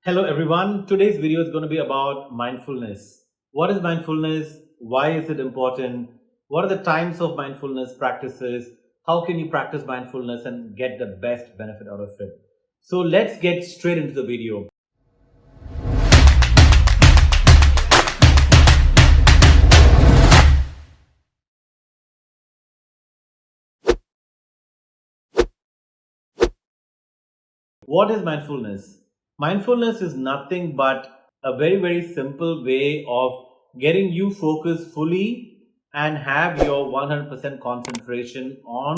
Hello everyone. Today's video is going to be about mindfulness. What is mindfulness? Why is it important? What are the types of mindfulness practices? How can you practice mindfulness and get the best benefit out of it? So let's get straight into the video. What is mindfulness? Mindfulness is nothing but a very simple way of getting you focused fully and have your 100% concentration on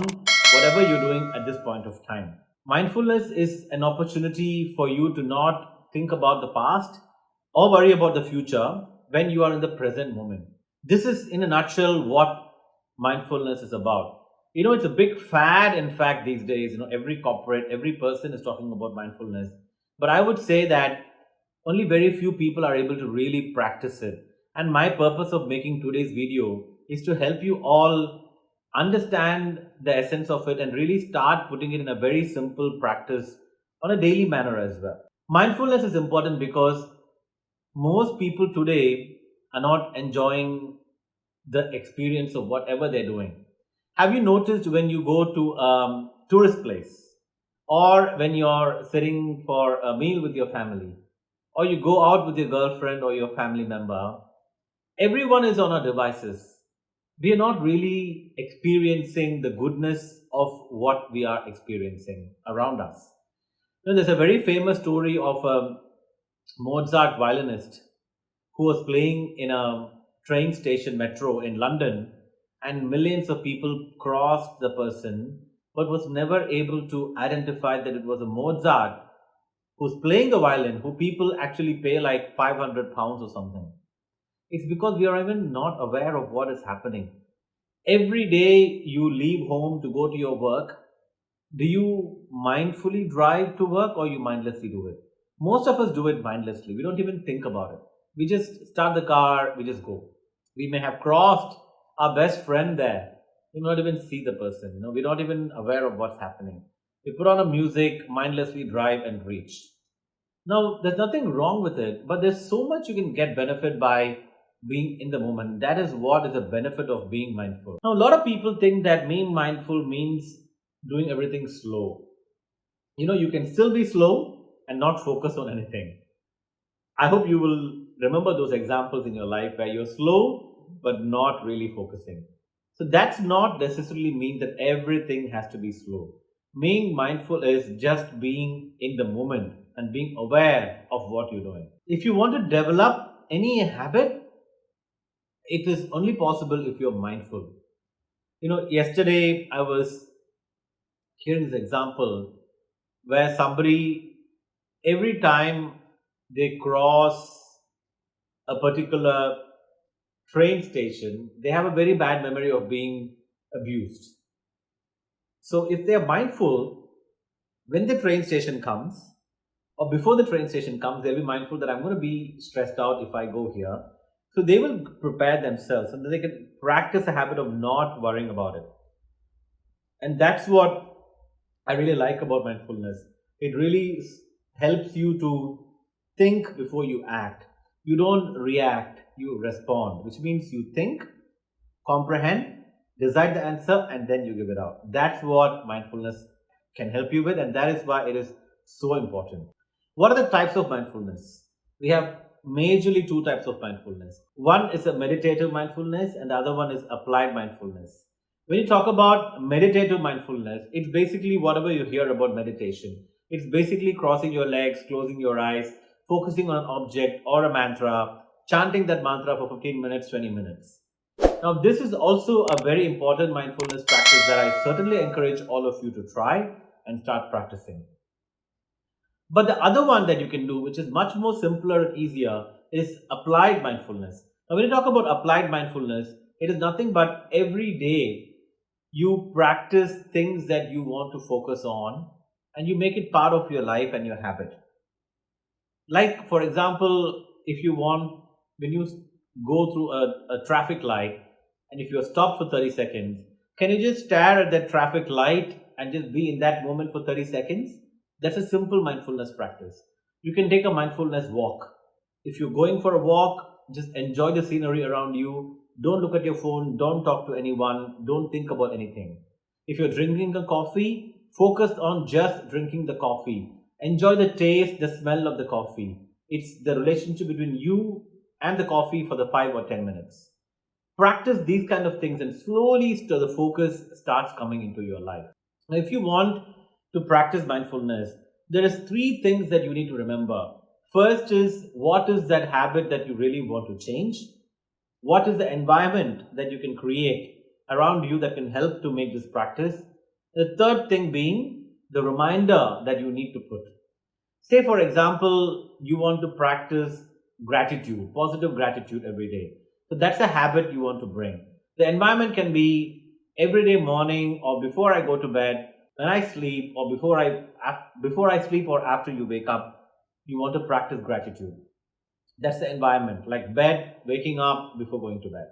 whatever you're doing at this point of time. Mindfulness is an opportunity for you to not think about the past or worry about the future when you are in the present moment. This is, in a nutshell, what mindfulness is about. It's a big fad, in fact, these days. Every corporate, every person is talking about mindfulness. But I would say that only very few people are able to really practice it. And my purpose of making today's video is to help you all understand the essence of it and really start putting it in a very simple practice on a daily manner as well. Mindfulness is important because most people today are not enjoying the experience of whatever they're doing. Have you noticed when you go to a tourist place, or when you're sitting for a meal with your family, or you go out with your girlfriend or your family member, everyone is on our devices. We are not really experiencing the goodness of what we are experiencing around us. There's a very famous story of a Mozart violinist who was playing in a train station metro in London, and millions of people crossed the person but was never able to identify that it was a Mozart who's playing the violin, who people actually pay like 500 pounds or something. It's because we are even not aware of what is happening. Every day you leave home to go to your work, do you mindfully drive to work or you mindlessly do it? Most of us do it mindlessly. We don't even think about it. We just start the car, we just go. We may have crossed our best friend there. We not even see the person. We're not even aware of what's happening. We put on a music, mindlessly drive and reach. Now, there's nothing wrong with it, but there's so much you can get benefit by being in the moment. That is what is the benefit of being mindful. Now, a lot of people think that being mindful means doing everything slow. You can still be slow and not focus on anything. I hope you will remember those examples in your life where you're slow but not really focusing. So that's not necessarily mean that everything has to be slow. Being mindful is just being in the moment and being aware of what you're doing. If you want to develop any habit, it is only possible if you're mindful. Yesterday I was hearing this example where somebody, every time they cross a particular train station, they have a very bad memory of being abused. So if they are mindful, when the train station comes, or before the train station comes, they'll be mindful that I'm going to be stressed out if I go here. So they will prepare themselves and they can practice a habit of not worrying about it. And that's what I really like about mindfulness. It really helps you to think before you act. You don't react, you respond, which means you think, comprehend, decide the answer, and then you give it out. That's what mindfulness can help you with, and that is why it is so important. What are the types of mindfulness? We have majorly two types of mindfulness. One is a meditative mindfulness, and the other one is applied mindfulness. When you talk about meditative mindfulness, it's basically whatever you hear about meditation. It's basically crossing your legs, closing your eyes, focusing on an object or a mantra, chanting that mantra for 15 minutes, 20 minutes. Now, this is also a very important mindfulness practice that I certainly encourage all of you to try and start practicing. But the other one that you can do, which is much more simpler and easier, is applied mindfulness. Now, when you talk about applied mindfulness, it is nothing but every day you practice things that you want to focus on and you make it part of your life and your habit. Like, for example, if you want, when you go through a traffic light and if you're stopped for 30 seconds, can you just stare at that traffic light and just be in that moment for 30 seconds? That's a simple mindfulness practice. You can take a mindfulness walk. If you're going for a walk, just enjoy the scenery around you. Don't look at your phone. Don't talk to anyone. Don't think about anything. If you're drinking a coffee, focus on just drinking the coffee. Enjoy the taste, the smell of the coffee. It's the relationship between you and the coffee for the 5 or 10 minutes. Practice these kind of things and slowly the focus starts coming into your life. Now, if you want to practice mindfulness, there is three things that you need to remember. First is, what is that habit that you really want to change? What is the environment that you can create around you that can help to make this practice? The third thing being the reminder that you need to put. Say, for example, you want to practice gratitude, positive gratitude every day. So that's a habit you want to bring. The environment can be every day morning or before I go to bed, when I sleep, or before I sleep or after you wake up, you want to practice gratitude. That's the environment, like bed, waking up before going to bed.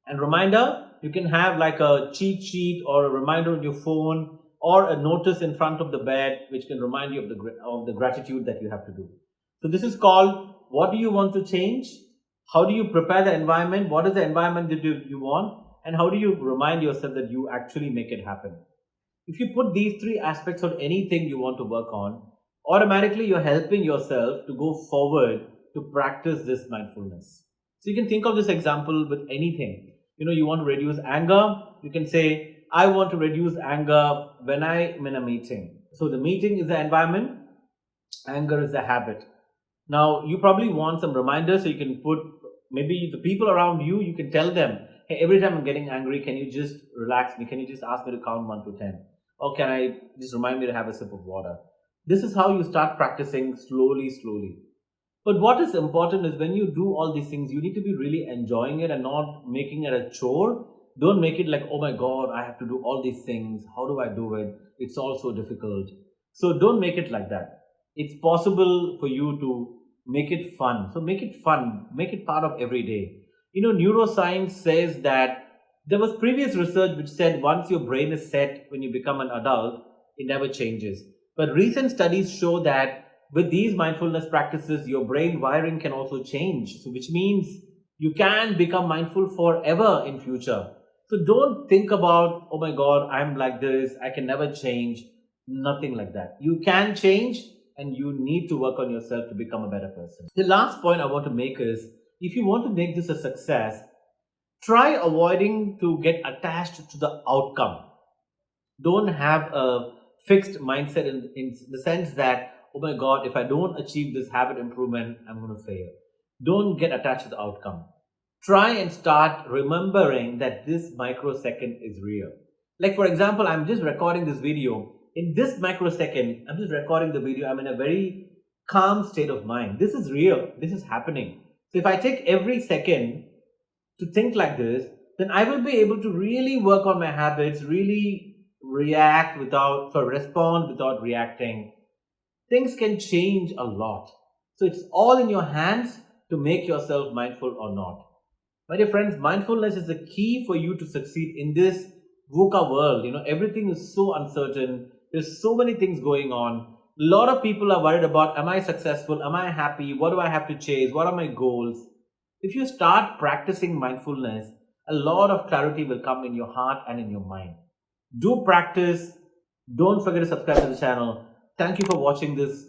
And reminder, you can have like a cheat sheet or a reminder on your phone or a notice in front of the bed which can remind you of the gratitude that you have to do. So this is called, what do you want to change? How do you prepare the environment? What is the environment that you want? And how do you remind yourself that you actually make it happen? If you put these three aspects on anything you want to work on, automatically you're helping yourself to go forward to practice this mindfulness. So you can think of this example with anything. You want to reduce anger, you can say, I want to reduce anger when I'm in a meeting. So the meeting is the environment, anger is the habit. Now you probably want some reminders, so you can put maybe the people around you, you can tell them, hey, every time I'm getting angry, can you just relax me? Can you just ask me to count 1 to 10? Or can I just remind me to have a sip of water? This is how you start practicing slowly, slowly. But what is important is when you do all these things, you need to be really enjoying it and not making it a chore. Don't make it like, oh my God, I have to do all these things. How do I do it? It's all so difficult. So don't make it like that. It's possible for you to make it fun. So make it fun. Make it part of every day. Neuroscience says that there was previous research which said once your brain is set when you become an adult, it never changes. But recent studies show that with these mindfulness practices, your brain wiring can also change. So which means you can become mindful forever in future. So don't think about, oh my God, I'm like this, I can never change. Nothing like that. You can change and you need to work on yourself to become a better person. The last point I want to make is, if you want to make this a success, try avoiding to get attached to the outcome. Don't have a fixed mindset in the sense that, oh my God, if I don't achieve this habit improvement, I'm going to fail. Don't get attached to the outcome. Try and start remembering that this microsecond is real. Like, for example, I'm just recording this video. In this microsecond, I'm just recording the video. I'm in a very calm state of mind. This is real. This is happening. So if I take every second to think like this, then I will be able to really work on my habits, really respond without reacting. Things can change a lot. So it's all in your hands to make yourself mindful or not. My dear friends, mindfulness is the key for you to succeed in this VUCA world. Everything is so uncertain. There's so many things going on. A lot of people are worried about, am I successful? Am I happy? What do I have to chase? What are my goals? If you start practicing mindfulness, a lot of clarity will come in your heart and in your mind. Do practice. Don't forget to subscribe to the channel. Thank you for watching this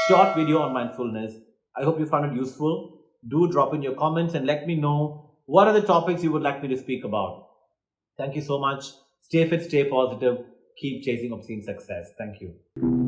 short video on mindfulness. I hope you found it useful. Do drop in your comments and let me know what are the topics you would like me to speak about. Thank you so much. Stay fit, stay positive. Keep chasing obscene success. Thank you.